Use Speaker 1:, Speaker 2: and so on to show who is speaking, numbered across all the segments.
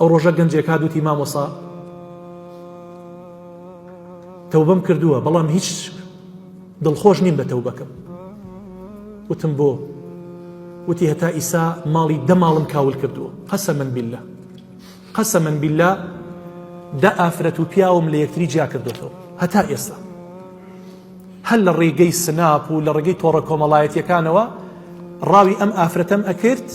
Speaker 1: ئەو ڕۆژە گەنجێک هادووتی مامۆسا تەوبەم کردووە بەڵام هیچ دڵخۆش نیم بە تەوبەکەم. وتم بۆ؟ وتی هەتا ئیسا ماڵی 10 ماڵم کاول کردووە. قەسەمەن بیللا 10 ئافرەت و پیاوم لە یەکتری جیا کردوێتەوە هەتا ئێستا. هەر لە ڕێگەی سناپ و لە ڕێگەی تۆڕە کۆمەڵایەتیەکانەوە ڕاوی ئەم ئافرەتەم ئەکرد،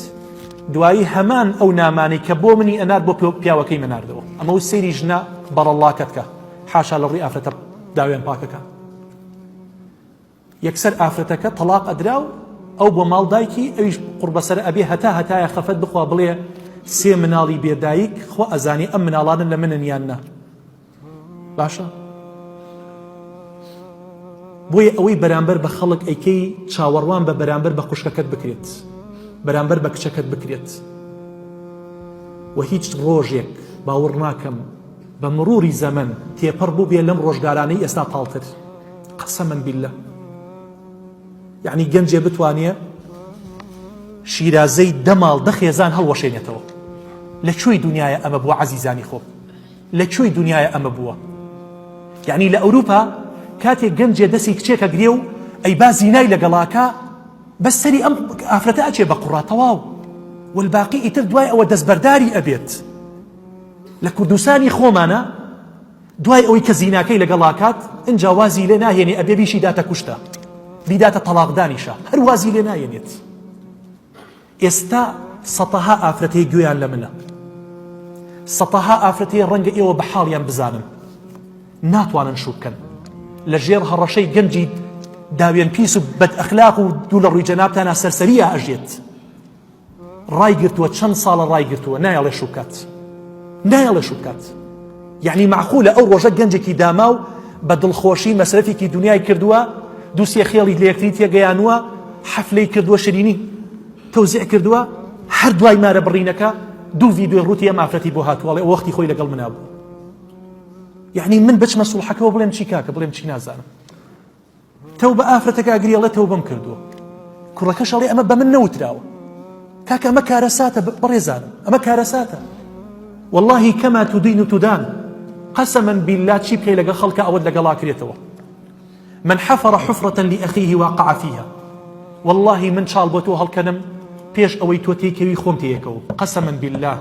Speaker 1: دوایی هەمان ئەو نامانەی کە بۆ منی ئەنار بۆ پیاوەکەی مناردەوە. ئەمە و سەیری ژنە بەڕەڵاکەتکە، حاشا لە ڕووی ئافرەتە داوێن پاکەکە. یەکسەر ئافرەتەکە تەلاق ئەدرا و ئەو بۆ ماڵ دایکی، ئەویش قوربەسەر ئەبێ هەتایە خەفەت بخوا بڵێ 3 مناڵی بێدایک خۆ ئەزانی ئەم مناڵانن لە منن یان نا. باشە بۆیە ئەوەی بەرامبەر بە خەڵک ئەیکەی چاوەڕوان بە بەرامبەر بە خوشکەکەت بکرێت، بەرامبەر بە کچەکەت بکرێت. و هیچ ڕۆژێک باوەڕ ناکەم بە مروری زەمن تێپەڕ بوو بێ لەم ڕۆژگارانەی ئێستا تاڵتر. قەسەمەن بیللە یعنی گەنجێ بتوانێ شیرازەی 10 ماڵ 10 خێزان هەڵوەشێنێتەوە. لەکوێی دنیاە ئەمە بووە عەزیزانی خۆم؟ لەکوێی دنیاە ئەمە بووە؟ یعنی لە ئەوروپا کاتێک گەنجێ دەستی کچێکە گرێ و ئەی با زینای لەگەڵاکە بەس سەری ئەم ئافرەتە ئەچێ بە قوڕا تەواو، والباقی ئیتر دوای ئەوە دەستبەرداری ئەبێت. لە کوردستانی خۆمانە دوای ئەوەی کە زیناکەی لەگەڵاکات ئینجا وازی لێ ناهێنێ، ئەبێ بیشی داتە کوشتە، بیداتە تەلاقدانیشە، هەر وازی لێ نایێنێت. ئێستا سەتەها ئافرەتەی گوێیان لە منە، سەتەها ئافرەتەی ڕەنگە ئێوە بە حاڵیان بزانن، ناتوانن شوو بکەن لە ژێر هەڕەشەی گەنجی داوێن پیس و بەد ئەخلاق و دوو لە ڕووی جەنابتانە سەرسەریە ئەژێت. ڕای گرتووە، چەند ساڵە ڕای گرتووە، نایەڵێ شوو بکات، نایەڵێ شوو بکات. یعنی معقولە ئەو ڕۆژە گەنجێکی داما و بە دڵخۆشی مەسرەفێکی دنیای کردووە، دووسێ خێڵی لە یەکتری تێگەیانووە، حەفلەی کردووە شیرینی تەوزیع کردووە، هەر دوای مارە بڕینەکە 2 ڤیدیۆ ڕووتی ئەم ئافرەتی بۆ هاتووەڵێ وەختی خۆی لەگەڵ منا بوو. یعنی من بچمە سوڵحەکەەوە بڵێم چی کاکە، بڵێم چی نازانم. تەوبە ئافرەتەکە ئەگریەڵێ تەوبەم کردووە، کوڕەکەش ئەڵێ ئەمە بە من نەوتراوە. کاکە ئەمە کارەساتە بەڕێزانم، ئەمە کارەساتە. والله کەما تودین و تودان. قەسەمەن بیللا چی بکەی لەگە خەڵکە ئەوەت لەگەڵا کرێتەوە. من حفر حفرة لأخيه وقع فيها. والله من چاڵ بۆ تۆ هەڵکەنم پێش ئەوەی تۆ تێکەوی خۆم تێیەکەوە. قەسەمەن بیللا